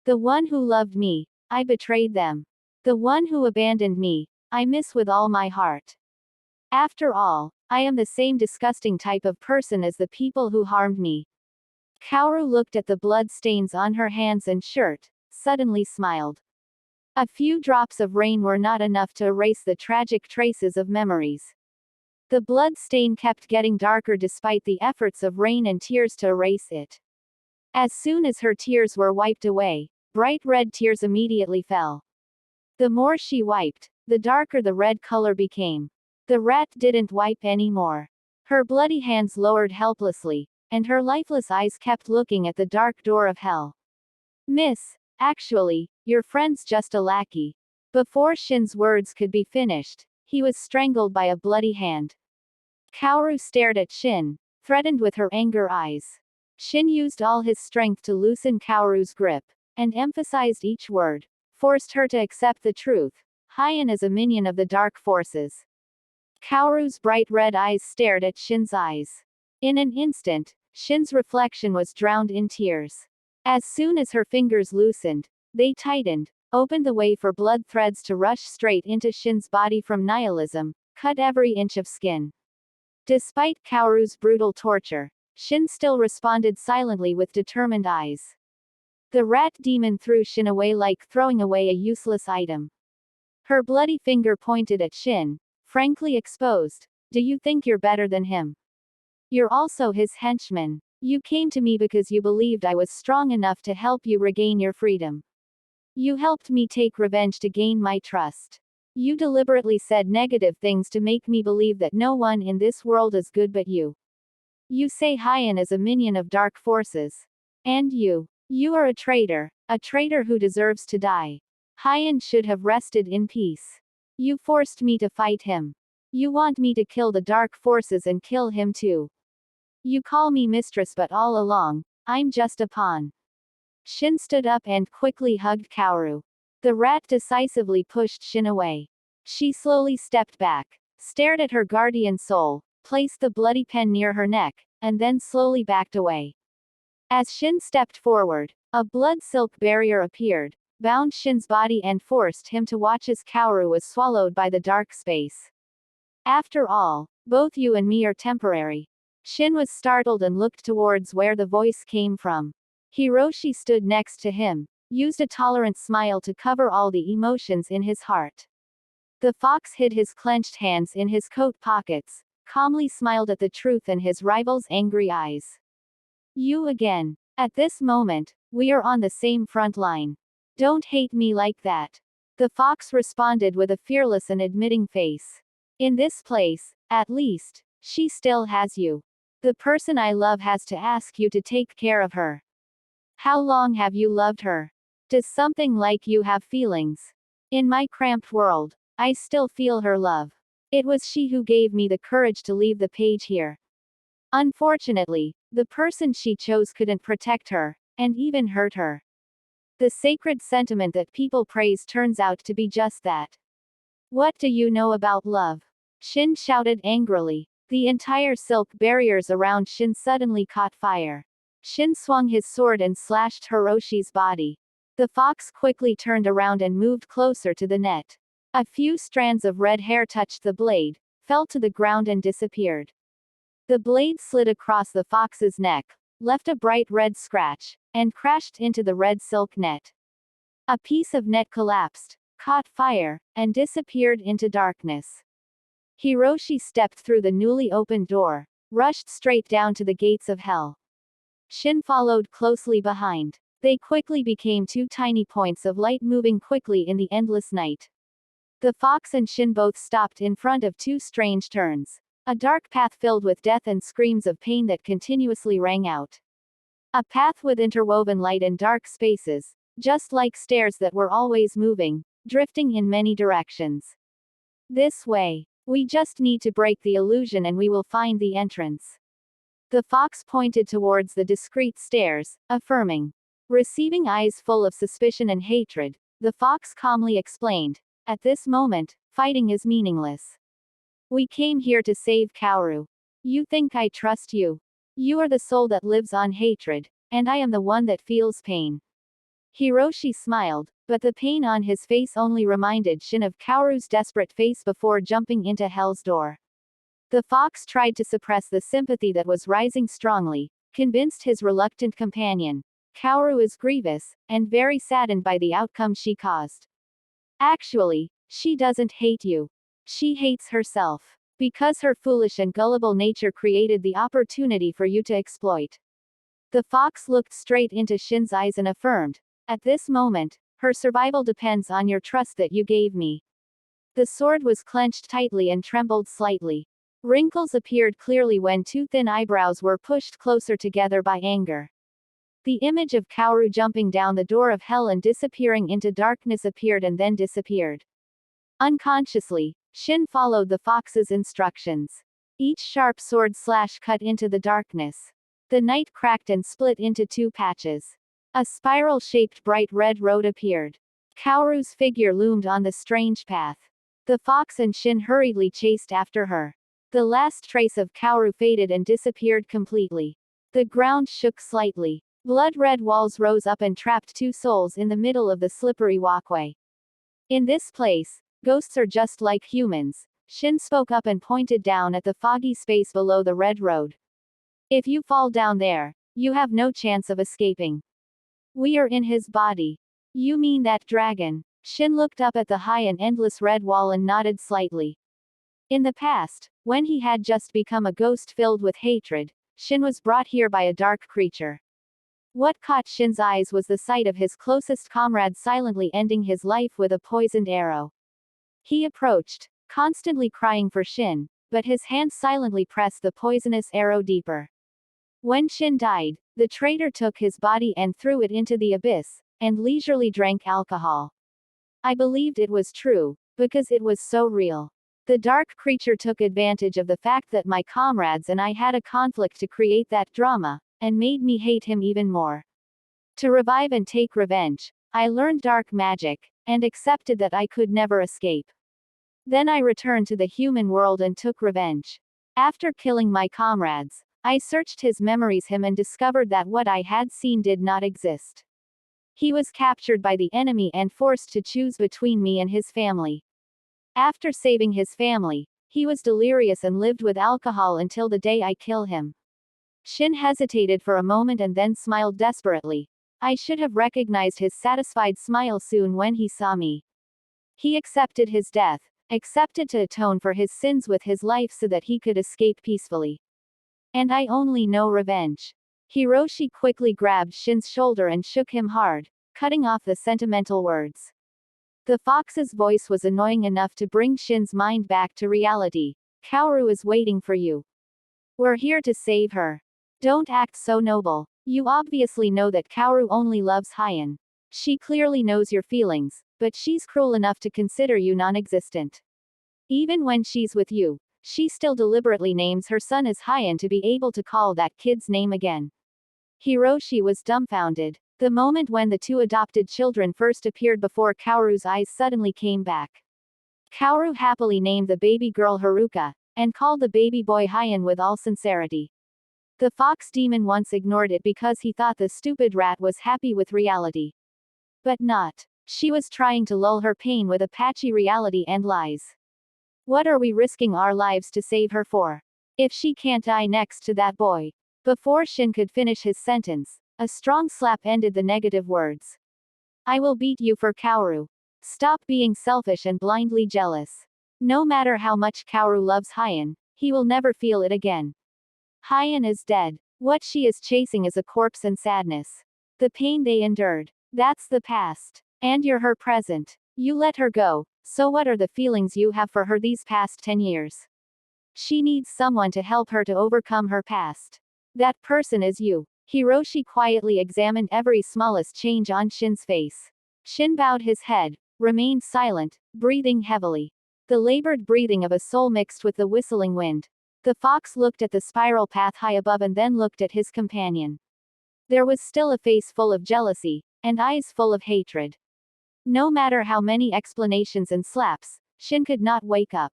The one who loved me, I betrayed them. The one who abandoned me, I miss with all my heart. After all, I am the same disgusting type of person as the people who harmed me. Kaoru looked at the blood stains on her hands and shirt, suddenly smiled. A few drops of rain were not enough to erase the tragic traces of memories. The blood stain kept getting darker despite the efforts of rain and tears to erase it. As soon as her tears were wiped away, bright red tears immediately fell. The more she wiped, the darker the red color became. The rat didn't wipe anymore. Her bloody hands lowered helplessly, and her lifeless eyes kept looking at the dark door of hell. Miss, actually, your friend's just a lackey. Before Shin's words could be finished, he was strangled by a bloody hand. Kaoru stared at Shin, threatened with her anger eyes. Shin used all his strength to loosen Kaoru's grip, and emphasized each word, forced her to accept the truth. Heian is a minion of the dark forces. Kaoru's bright red eyes stared at Shin's eyes. In an instant, Shin's reflection was drowned in tears. As soon as her fingers loosened, they tightened, opened the way for blood threads to rush straight into Shin's body from nihilism, cut every inch of skin. Despite Kaoru's brutal torture, Shin still responded silently with determined eyes. The rat demon threw Shin away like throwing away a useless item. Her bloody finger pointed at Shin, frankly exposed. Do you think you're better than him? You're also his henchman. You came to me because you believed I was strong enough to help you regain your freedom. You helped me take revenge to gain my trust. You deliberately said negative things to make me believe that no one in this world is good but you. You say Heian is a minion of dark forces. And you are a traitor who deserves to die. Heian should have rested in peace. You forced me to fight him. You want me to kill the dark forces and kill him too. You call me mistress but all along, I'm just a pawn. Shin stood up and quickly hugged Kaoru. The rat decisively pushed Shin away. She slowly stepped back, stared at her guardian soul, placed the bloody pen near her neck, and then slowly backed away. As Shin stepped forward, a blood silk barrier appeared, bound Shin's body and forced him to watch as Kaoru was swallowed by the dark space. After all, both you and me are temporary. Shin was startled and looked towards where the voice came from. Hiroshi stood next to him, used a tolerant smile to cover all the emotions in his heart. The fox hid his clenched hands in his coat pockets, calmly smiled at the truth in his rival's angry eyes. You again. At this moment, we are on the same front line. Don't hate me like that. The fox responded with a fearless and admitting face. In this place, at least, she still has you. The person I love has to ask you to take care of her. How long have you loved her? Does something like you have feelings? In my cramped world, I still feel her love. It was she who gave me the courage to leave the page here. Unfortunately, the person she chose couldn't protect her, and even hurt her. The sacred sentiment that people praise turns out to be just that. What do you know about love? Shin shouted angrily. The entire silk barriers around Shin suddenly caught fire. Shin swung his sword and slashed Hiroshi's body. The fox quickly turned around and moved closer to the net. A few strands of red hair touched the blade, fell to the ground and disappeared. The blade slid across the fox's neck, left a bright red scratch, and crashed into the red silk net. A piece of net collapsed, caught fire, and disappeared into darkness. Hiroshi stepped through the newly opened door, rushed straight down to the gates of hell. Shin followed closely behind. They quickly became two tiny points of light moving quickly in the endless night. The fox and Shin both stopped in front of two strange turns. A dark path filled with death and screams of pain that continuously rang out. A path with interwoven light and dark spaces, just like stairs that were always moving, drifting in many directions. This way. We just need to break the illusion and we will find the entrance. The fox pointed towards the discreet stairs, affirming. Receiving eyes full of suspicion and hatred, the fox calmly explained, at this moment, fighting is meaningless. We came here to save Kaoru. You think I trust you? You are the soul that lives on hatred, and I am the one that feels pain. Hiroshi smiled, but the pain on his face only reminded Shin of Kaoru's desperate face before jumping into Hell's Door. The fox tried to suppress the sympathy that was rising strongly, convinced his reluctant companion. Kaoru is grievous, and very saddened by the outcome she caused. Actually, she doesn't hate you. She hates herself. Because her foolish and gullible nature created the opportunity for you to exploit. The fox looked straight into Shin's eyes and affirmed, "At this moment, her survival depends on your trust that you gave me." The sword was clenched tightly and trembled slightly. Wrinkles appeared clearly when two thin eyebrows were pushed closer together by anger. The image of Kaoru jumping down the door of hell and disappearing into darkness appeared and then disappeared. Unconsciously, Shin followed the fox's instructions. Each sharp sword slash cut into the darkness. The night cracked and split into two patches. A spiral-shaped bright red road appeared. Kaoru's figure loomed on the strange path. The fox and Shin hurriedly chased after her. The last trace of Kaoru faded and disappeared completely. The ground shook slightly. Blood-red walls rose up and trapped two souls in the middle of the slippery walkway. In this place, ghosts are just like humans. Shin spoke up and pointed down at the foggy space below the red road. If you fall down there, you have no chance of escaping. We are in his body. You mean that dragon? Shin looked up at the high and endless red wall and nodded slightly. In the past, when he had just become a ghost filled with hatred, Shin was brought here by a dark creature. What caught Shin's eyes was the sight of his closest comrade silently ending his life with a poisoned arrow. He approached, constantly crying for Shin, but his hand silently pressed the poisonous arrow deeper. When Shin died, the traitor took his body and threw it into the abyss, and leisurely drank alcohol. I believed it was true, because it was so real. The dark creature took advantage of the fact that my comrades and I had a conflict to create that drama, and made me hate him even more. To revive and take revenge, I learned dark magic, and accepted that I could never escape. Then I returned to the human world and took revenge. After killing my comrades, I searched his memories and discovered that what I had seen did not exist. He was captured by the enemy and forced to choose between me and his family. After saving his family, he was delirious and lived with alcohol until the day I kill him. Shin hesitated for a moment and then smiled desperately. I should have recognized his satisfied smile soon when he saw me. He accepted his death, accepted to atone for his sins with his life so that he could escape peacefully. And I only know revenge. Hiroshi quickly grabbed Shin's shoulder and shook him hard, cutting off the sentimental words. The fox's voice was annoying enough to bring Shin's mind back to reality. Kaoru is waiting for you. We're here to save her. Don't act so noble. You obviously know that Kaoru only loves Heian. She clearly knows your feelings, but she's cruel enough to consider you non-existent. Even when she's with you, she still deliberately names her son as Heian to be able to call that kid's name again. Hiroshi was dumbfounded. The moment when the two adopted children first appeared before Kaoru's eyes suddenly came back. Kaoru happily named the baby girl Haruka, and called the baby boy Heian with all sincerity. The fox demon once ignored it because he thought the stupid rat was happy with reality. But not. She was trying to lull her pain with a patchy reality and lies. What are we risking our lives to save her for? If she can't die next to that boy. Before Shin could finish his sentence, a strong slap ended the negative words. I will beat you for Kaoru. Stop being selfish and blindly jealous. No matter how much Kaoru loves Heian, he will never feel it again. Heian is dead. What she is chasing is a corpse and sadness. The pain they endured. That's the past. And you're her present. You let her go, so what are the feelings you have for her these past 10 years? She needs someone to help her to overcome her past. That person is you. Hiroshi quietly examined every smallest change on Shin's face. Shin bowed his head, remained silent, breathing heavily. The labored breathing of a soul mixed with the whistling wind. The fox looked at the spiral path high above and then looked at his companion. There was still a face full of jealousy, and eyes full of hatred. No matter how many explanations and slaps, Shin could not wake up.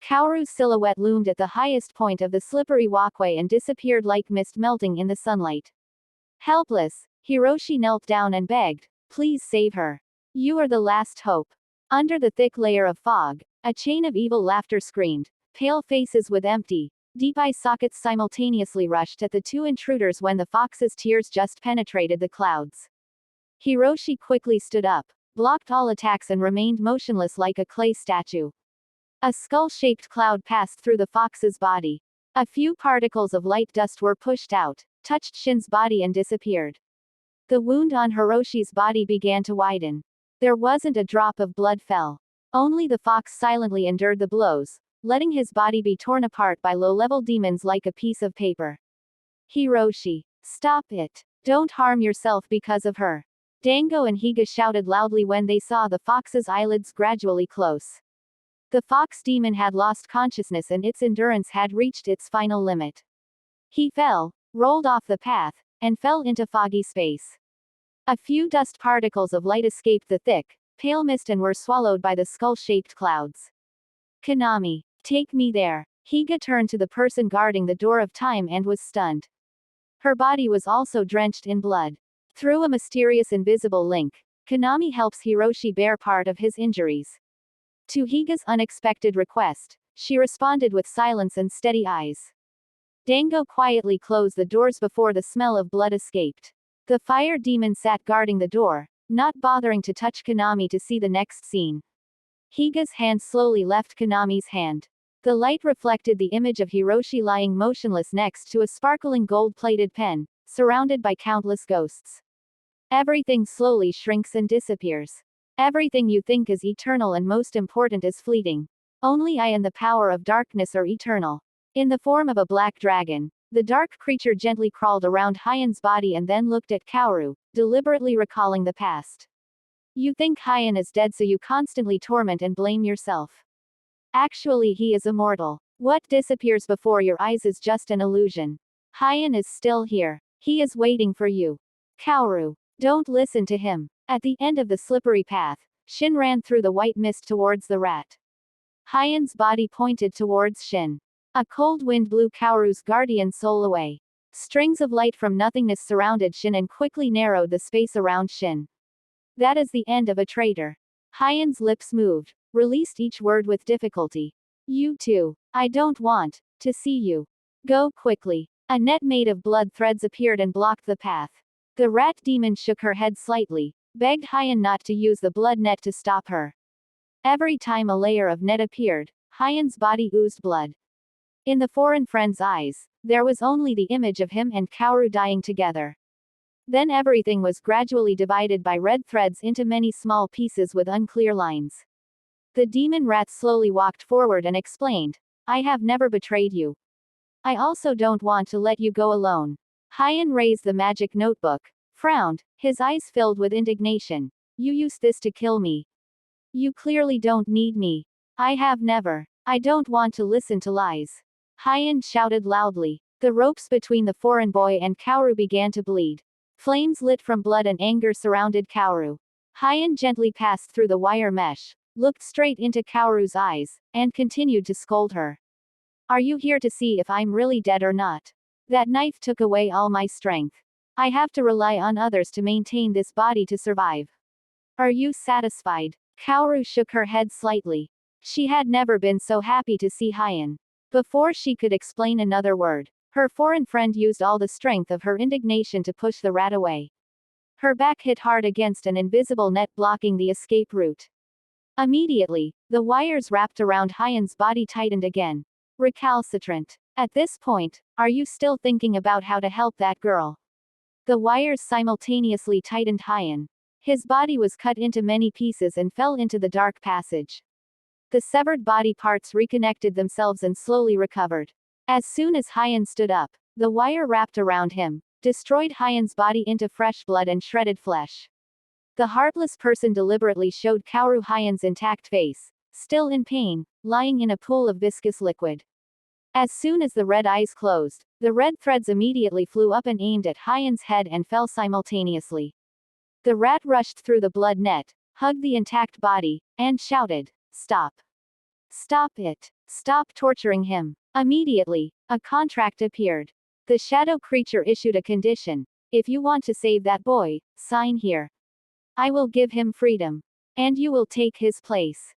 Kaoru's silhouette loomed at the highest point of the slippery walkway and disappeared like mist melting in the sunlight. Helpless, Hiroshi knelt down and begged, Please save her. You are the last hope. Under the thick layer of fog, a chain of evil laughter screamed. Pale faces with empty, deep eye sockets simultaneously rushed at the two intruders when the fox's tears just penetrated the clouds. Hiroshi quickly stood up, blocked all attacks and remained motionless like a clay statue. A skull-shaped cloud passed through the fox's body. A few particles of light dust were pushed out, touched Shin's body and disappeared. The wound on Hiroshi's body began to widen. There wasn't a drop of blood fell. Only the fox silently endured the blows, letting his body be torn apart by low-level demons like a piece of paper. Hiroshi, stop it. Don't harm yourself because of her. Dango and Higa shouted loudly when they saw the fox's eyelids gradually close. The fox demon had lost consciousness and its endurance had reached its final limit. He fell, rolled off the path, and fell into foggy space. A few dust particles of light escaped the thick, pale mist and were swallowed by the skull-shaped clouds. Konami, take me there. Higa turned to the person guarding the door of time and was stunned. Her body was also drenched in blood. Through a mysterious invisible link, Konami helps Hiroshi bear part of his injuries. To Higa's unexpected request, she responded with silence and steady eyes. Dango quietly closed the doors before the smell of blood escaped. The fire demon sat guarding the door, not bothering to touch Konami to see the next scene. Higa's hand slowly left Konami's hand. The light reflected the image of Hiroshi lying motionless next to a sparkling gold-plated pen, surrounded by countless ghosts. Everything slowly shrinks and disappears. Everything you think is eternal and most important is fleeting. Only I and the power of darkness are eternal. In the form of a black dragon, the dark creature gently crawled around Heian's body and then looked at Kaoru, deliberately recalling the past. You think Heian is dead so you constantly torment and blame yourself. Actually he is immortal. What disappears before your eyes is just an illusion. Heian is still here. He is waiting for you. Kaoru, don't listen to him. At the end of the slippery path, Shin ran through the white mist towards the rat. Heian's body pointed towards Shin. A cold wind blew Kaoru's guardian soul away. Strings of light from nothingness surrounded Shin and quickly narrowed the space around Shin. That is the end of a traitor. Heian's lips moved, released each word with difficulty. You too. I don't want to see you. Go quickly. A net made of blood threads appeared and blocked the path. The rat demon shook her head slightly, begged Heian not to use the blood net to stop her. Every time a layer of net appeared, Heian's body oozed blood. In the foreign friend's eyes, there was only the image of him and Kaoru dying together. Then everything was gradually divided by red threads into many small pieces with unclear lines. The demon rat slowly walked forward and explained, I have never betrayed you. I also don't want to let you go alone. Heian raised the magic notebook, frowned, his eyes filled with indignation. You used this to kill me. You clearly don't need me. I have never. I don't want to listen to lies. Heian shouted loudly. The ropes between the foreign boy and Kaoru began to bleed. Flames lit from blood and anger surrounded Kaoru. Heian gently passed through the wire mesh, looked straight into Kaoru's eyes, and continued to scold her. Are you here to see if I'm really dead or not? That knife took away all my strength. I have to rely on others to maintain this body to survive. Are you satisfied? Kaoru shook her head slightly. She had never been so happy to see Heian. Before she could explain another word, her foreign friend used all the strength of her indignation to push the rat away. Her back hit hard against an invisible net blocking the escape route. Immediately, the wires wrapped around Heian's body tightened again. Recalcitrant. At this point, are you still thinking about how to help that girl? The wires simultaneously tightened Heian. His body was cut into many pieces and fell into the dark passage. The severed body parts reconnected themselves and slowly recovered. As soon as Heian stood up, the wire wrapped around him, destroyed Heian's body into fresh blood and shredded flesh. The heartless person deliberately showed Kaoru Heian's intact face, still in pain, lying in a pool of viscous liquid. As soon as the red eyes closed, the red threads immediately flew up and aimed at Heian's head and fell simultaneously. The rat rushed through the blood net, hugged the intact body, and shouted, Stop. Stop it. Stop torturing him. Immediately, a contract appeared. The shadow creature issued a condition. If you want to save that boy, sign here. I will give him freedom. And you will take his place.